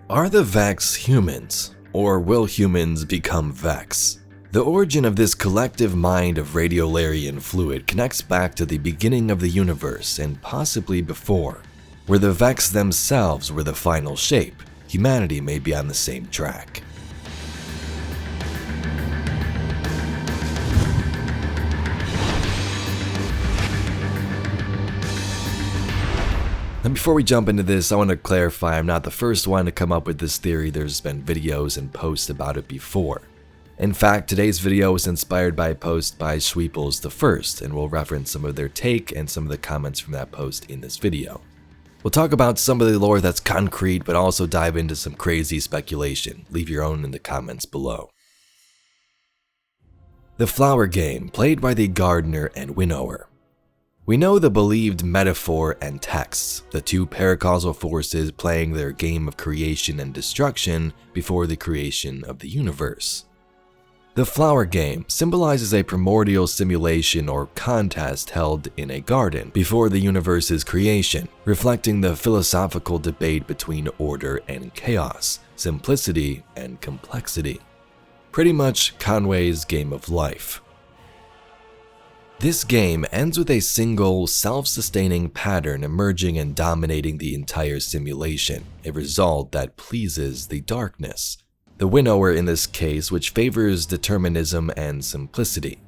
Are the VEX humans, or will humans become VEX? The origin of this collective mind of radiolarian fluid connects back to the beginning of the universe and possibly before. Where the VEX themselves were the final shape, humanity may be on the same track. And before we jump into this, I want to clarify I'm not the first one to come up with this theory. There's been videos and posts about it before. In fact, today's video was inspired by a post by Sweeples the First, and we'll reference some of their take and some of the comments from that post in this video. We'll talk about some of the lore that's concrete, but also dive into some crazy speculation. Leave your own in the comments below. The flower game, played by the gardener and winnower. We know the believed metaphor and texts, the two paracausal forces playing their game of creation and destruction before the creation of the universe. The flower game symbolizes a primordial simulation or contest held in a garden before the universe's creation, reflecting the philosophical debate between order and chaos, simplicity and complexity. Pretty much Conway's game of life. This game ends with a single, self-sustaining pattern emerging and dominating the entire simulation, a result that pleases the darkness. The winnower in this case, which favors determinism and simplicity.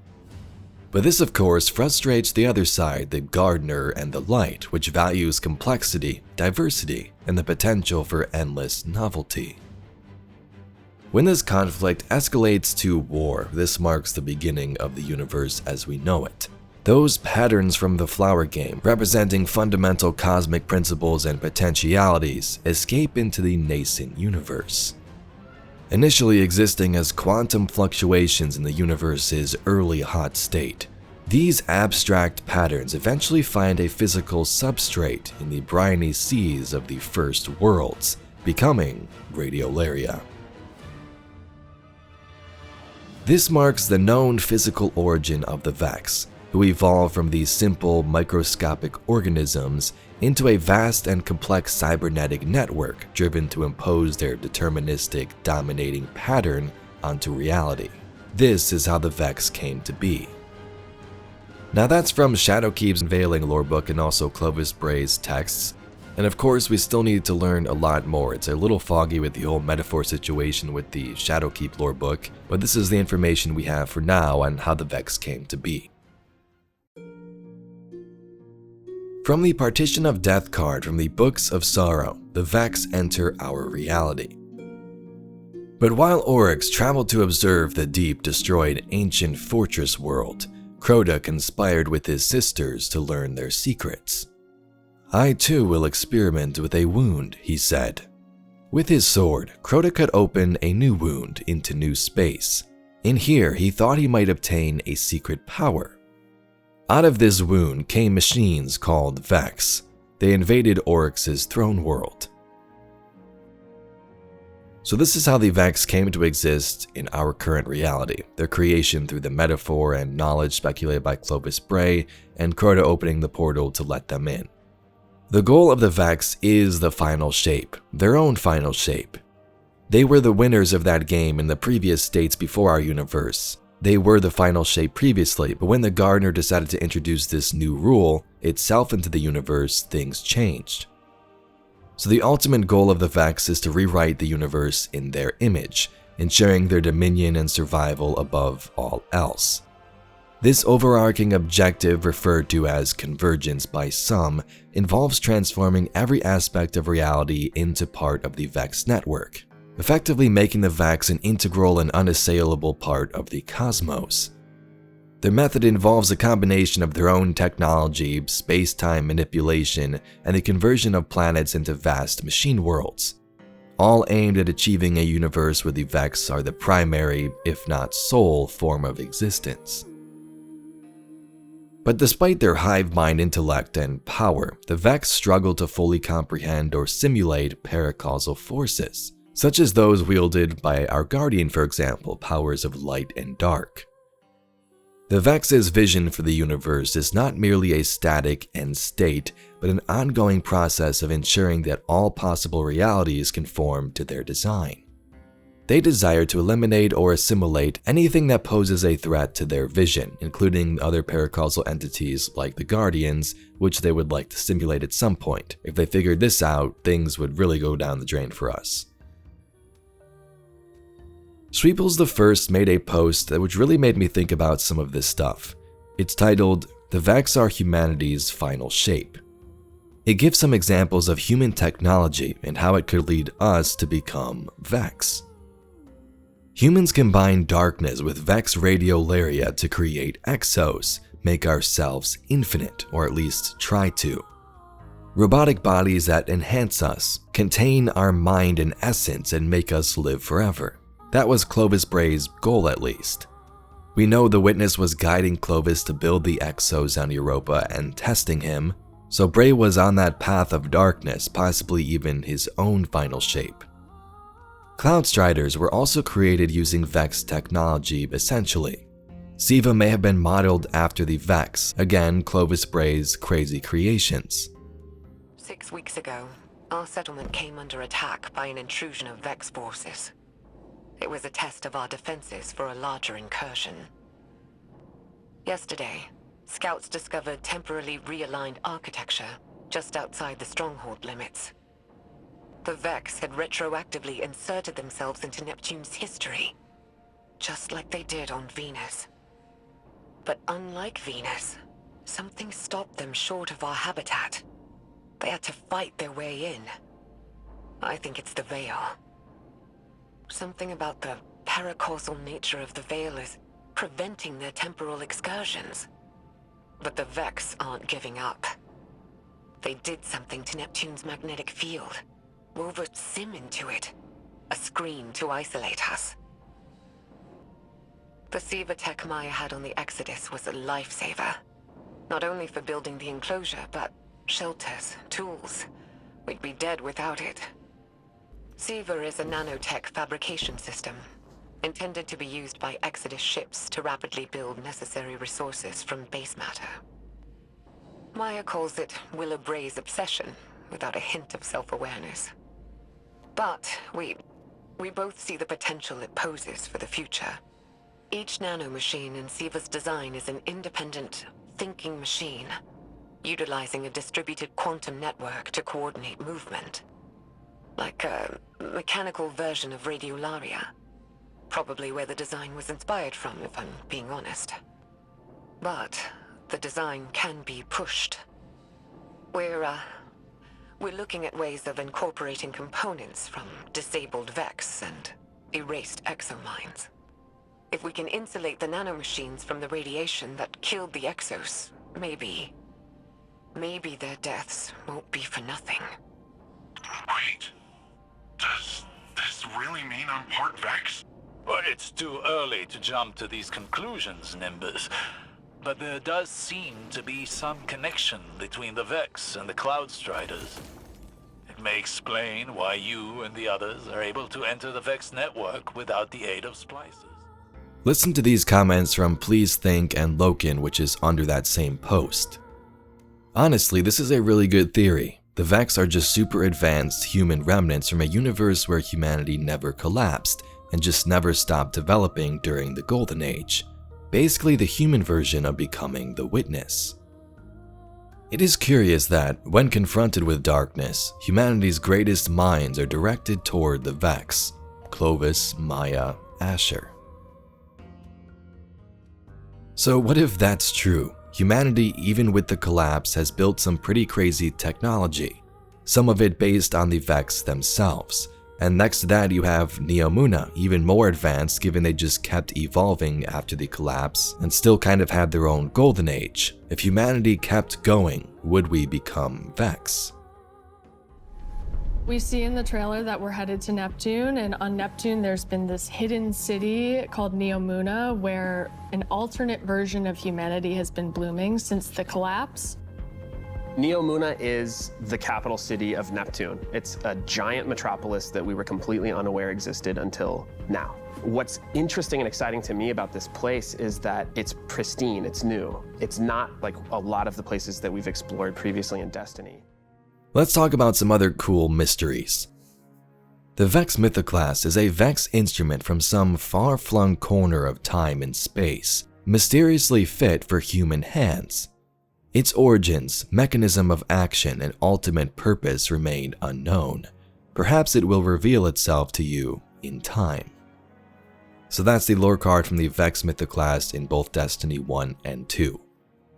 But this of course frustrates the other side, the gardener and the light, which values complexity, diversity, and the potential for endless novelty. When this conflict escalates to war, this marks the beginning of the universe as we know it. Those patterns from the flower game, representing fundamental cosmic principles and potentialities, escape into the nascent universe. Initially existing as quantum fluctuations in the universe's early hot state, these abstract patterns eventually find a physical substrate in the briny seas of the first worlds, becoming radiolaria. This marks the known physical origin of the VEX, who evolved from these simple microscopic organisms into a vast and complex cybernetic network driven to impose their deterministic, dominating pattern onto reality. This is how the VEX came to be. Now that's from Shadowkeep's Unveiling Lorebook and also Clovis Bray's texts. And of course, we still need to learn a lot more. It's a little foggy with the whole metaphor situation with the Shadowkeep lore book, but this is the information we have for now on how the VEX came to be. From the Partition of Death card from the Books of Sorrow, the VEX enter our reality. But while Oryx traveled to observe the deep, destroyed ancient fortress world, Crota conspired with his sisters to learn their secrets. I too will experiment with a wound, he said. With his sword, Crota cut open a new wound into new space. In here, he thought he might obtain a secret power. Out of this wound came machines called VEX. They invaded Oryx's throne world. So this is how the VEX came to exist in our current reality, their creation through the metaphor and knowledge speculated by Clovis Bray, and Crota opening the portal to let them in. The goal of the VEX is the final shape, their own final shape. They were the winners of that game in the previous states before our universe. They were the final shape previously, but when the gardener decided to introduce this new rule itself into the universe, things changed. So the ultimate goal of the VEX is to rewrite the universe in their image, ensuring their dominion and survival above all else. This overarching objective, referred to as convergence by some, involves transforming every aspect of reality into part of the VEX network, effectively making the VEX an integral and unassailable part of the cosmos. Their method involves a combination of their own technology, space-time manipulation, and the conversion of planets into vast machine worlds, all aimed at achieving a universe where the VEX are the primary, if not sole, form of existence. But despite their hive mind intellect and power, the VEX struggle to fully comprehend or simulate paracausal forces, such as those wielded by our Guardian, for example, powers of light and dark. The VEX's vision for the universe is not merely a static end state, but an ongoing process of ensuring that all possible realities conform to their design. They desire to eliminate or assimilate anything that poses a threat to their vision, including other paracausal entities like the Guardians, which they would like to simulate at some point. If they figured this out, things would really go down the drain for us. Sweeples I made a post which really made me think about some of this stuff. It's titled, "The VEX are humanity's final shape." It gives some examples of human technology and how it could lead us to become VEX. Humans combine darkness with VEX radiolaria to create exos, make ourselves infinite, or at least try to. Robotic bodies that enhance us, contain our mind and essence, and make us live forever. That was Clovis Bray's goal, at least. We know the Witness was guiding Clovis to build the exos on Europa and testing him, so Bray was on that path of darkness, possibly even his own final shape. Cloudstriders were also created using VEX technology, essentially. Siva may have been modeled after the VEX, again Clovis Bray's crazy creations. 6 weeks ago, our settlement came under attack by an intrusion of VEX forces. It was a test of our defenses for a larger incursion. Yesterday, scouts discovered temporarily realigned architecture just outside the stronghold limits. The VEX had retroactively inserted themselves into Neptune's history, just like they did on Venus. But unlike Venus, something stopped them short of our habitat. They had to fight their way in. I think it's the Veil. Something about the paracausal nature of the Veil is preventing their temporal excursions. But the VEX aren't giving up. They did something to Neptune's magnetic field. Wove a SIM into it, a screen to isolate us. The Siva tech Maya had on the Exodus was a lifesaver, not only for building the enclosure, but shelters, tools. We'd be dead without it. Siva is a nanotech fabrication system, intended to be used by Exodus ships to rapidly build necessary resources from base matter. Maya calls it Willa Bray's obsession, without a hint of self-awareness. But we both see the potential it poses for the future. Each nanomachine in Siva's design is an independent, thinking machine, utilizing a distributed quantum network to coordinate movement. Like a mechanical version of radiolaria. Probably where the design was inspired from, if I'm being honest. But the design can be pushed. We're looking at ways of incorporating components from disabled VEX and erased exomines. If we can insulate the nanomachines from the radiation that killed the exos, maybe their deaths won't be for nothing. Wait, does this really mean I'm part VEX? Well, it's too early to jump to these conclusions, Nimbus. But there does seem to be some connection between the VEX and the Cloudstriders. It may explain why you and the others are able to enter the VEX network without the aid of splicers. Listen to these comments from Please Think and Loken, which is under that same post. Honestly, this is a really good theory. The VEX are just super advanced human remnants from a universe where humanity never collapsed and just never stopped developing during the Golden Age. Basically the human version of becoming the Witness. It is curious that, when confronted with darkness, humanity's greatest minds are directed toward the VEX, Clovis, Maya, Asher. So what if that's true? Humanity, even with the collapse, has built some pretty crazy technology, some of it based on the VEX themselves. And next to that you have Neomuna, even more advanced given they just kept evolving after the collapse and still kind of had their own golden age. If humanity kept going, would we become VEX? We see in the trailer that we're headed to Neptune, and on Neptune there's been this hidden city called Neomuna where an alternate version of humanity has been blooming since the collapse. Neomuna is the capital city of Neptune. It's a giant metropolis that we were completely unaware existed until now. What's interesting and exciting to me about this place is that it's pristine, it's new. It's not like a lot of the places that we've explored previously in Destiny. Let's talk about some other cool mysteries. The VEX Mythoclast is a VEX instrument from some far-flung corner of time and space, mysteriously fit for human hands. Its origins, mechanism of action, and ultimate purpose remain unknown. Perhaps it will reveal itself to you in time. So that's the lore card from the VEX Mythoclast in both Destiny 1 and 2.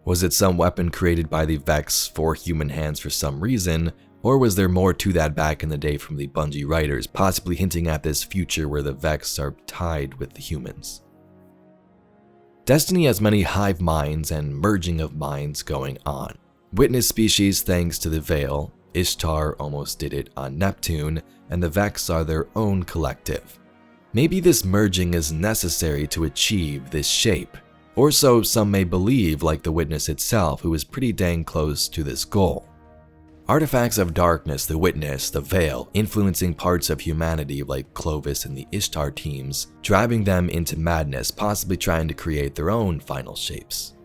Was it some weapon created by the VEX for human hands for some reason, or was there more to that back in the day from the Bungie writers, possibly hinting at this future where the VEX are tied with the humans? Destiny has many hive minds and merging of minds going on. Witness species thanks to the Veil, Ishtar almost did it on Neptune, and the VEX are their own collective. Maybe this merging is necessary to achieve this shape, or so some may believe, like the Witness itself, who is pretty dang close to this goal. Artifacts of darkness, the Witness, the Veil, influencing parts of humanity like Clovis and the Ishtar teams, driving them into madness, possibly trying to create their own final shapes.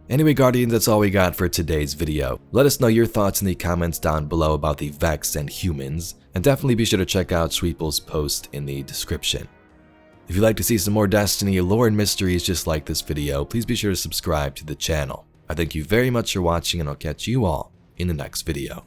Anyway, Guardians, that's all we got for today's video. Let us know your thoughts in the comments down below about the VEX and humans, and definitely be sure to check out Sweeple's post in the description. If you'd like to see some more Destiny lore and mysteries just like this video, please be sure to subscribe to the channel. I thank you very much for watching, and I'll catch you all in the next video.